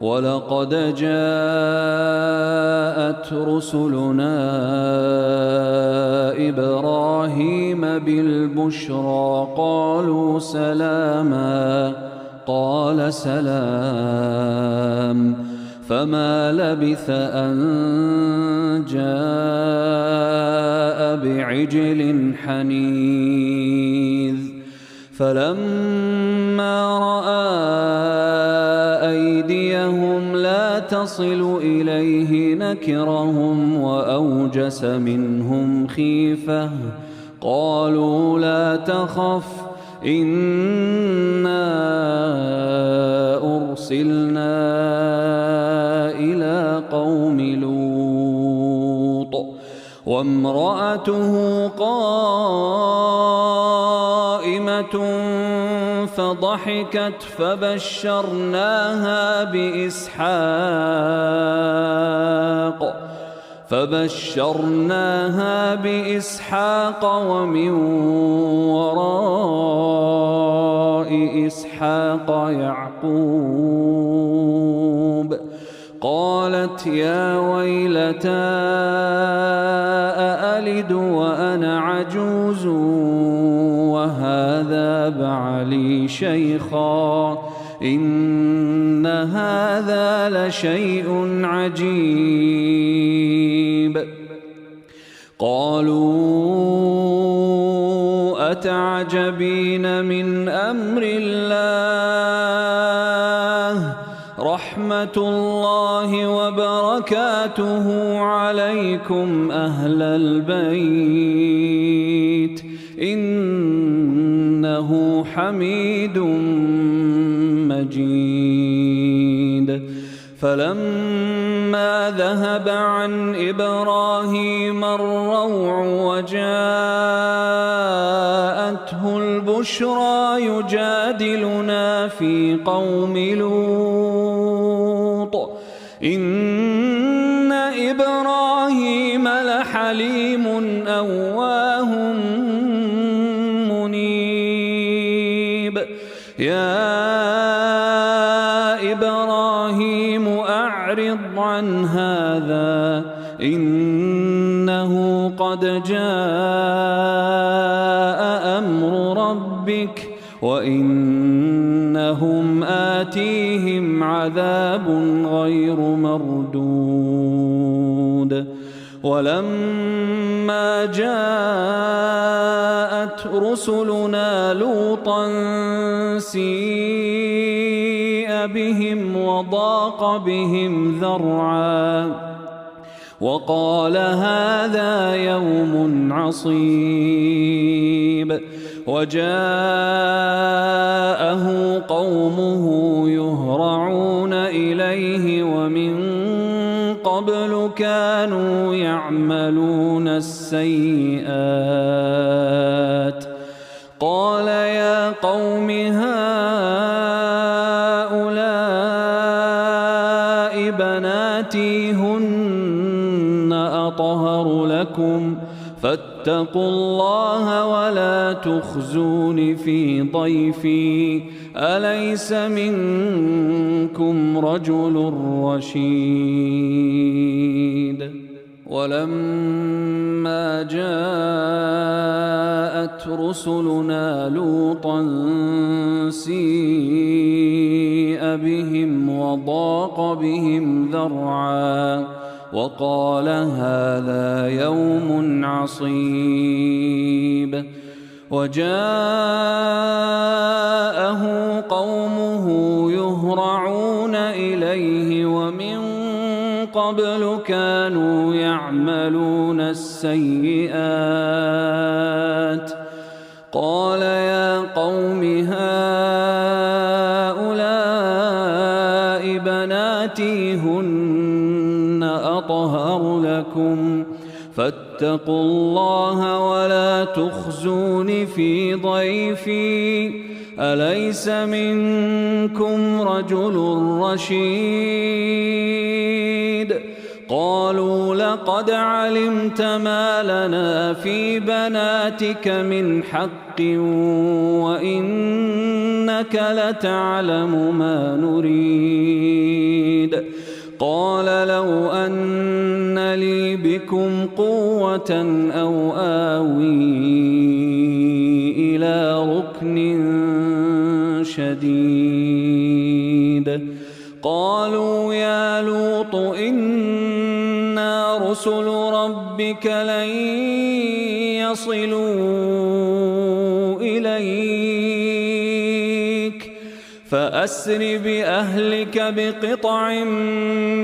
ولقد جاءت رسلنا إبراهيم بالبشرى قالوا سلاما قال سلام فما لبث أن جاء بعجل حنيذ فلما رأى أيديهم لا تصل إليه نكرهم وأوجس منهم خيفة قالوا لا تخف إنا أرسلنا إلى قوم لوط وامرأته قائمة فضحكت فبشرناها بإسحاق ومن وراء إسحاق يعقوب قالت يا ويلتى أألد وأنا عجوز وهذا بعلي شيخا إن هذا لشيء عجيب قالوا أتعجبين من أمر الله رحمة الله وبركاته عليكم أهل البيت إنه حميد مجيد فلما ذهب عن إبراهيم الروع وجاءته البشرى يجادلنا في قوم لوط إن إبراهيم لحليم أواه منيب يا إبراهيم أعرض عن هذا إنه قد جاء أمر ربك وإنهم آتيهم عذاب غير مردود ولما جاءت رسلنا لوطا سيء بهم وضاق بهم ذرعا وقال هذا يوم عصيب وجاءه قومه يهرعون إليه ومن قبل كانوا يعملون السيئات قال يا قوم هؤلاء بناتي هن أطهر لكم فاتقوا الله ولا تخزون في ضيفي أليس منكم رجل رشيد ولما جاءت رسلنا لوطا سيء بهم وضاق بهم ذرعا وقال هذا يوم عصيب وجاءه قومه يهرعون إليه ومن قبل كانوا يعملون السيئات قال يا قوم هؤلاء بناتي هن أطهر لكم فاتقوا الله ولا تخزون في ضيفي أليس منكم رجل رشيد قالوا لقد علمت ما لنا في بناتك من حق وإنك لتعلم ما نريد قال لو أن لي بكم قوة أو آوي إلى ركن شديد قالوا يا لوط إنا رسل ربك لن يصلوا إليك فأسر بأهلك بقطع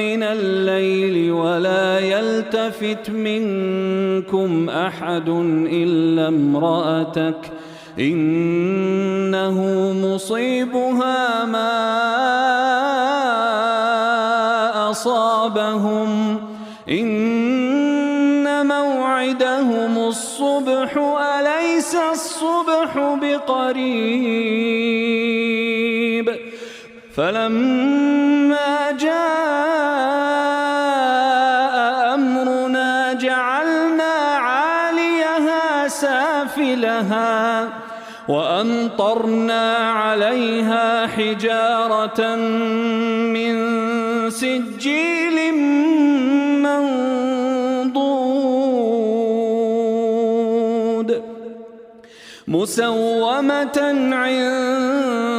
من الليل ولا يلتفت منكم أحد إلا امرأتك إنه مصيبها ما أصابهم إن موعدهم الصبح أليس الصبح بقريب فلما جاء أمرنا جعلنا عاليها سافلها وأمطرنا عليها حجارة من سجيل منضود مسومة عند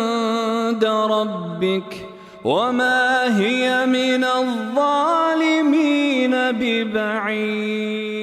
ربك وما هي من الظالمين ببعيد.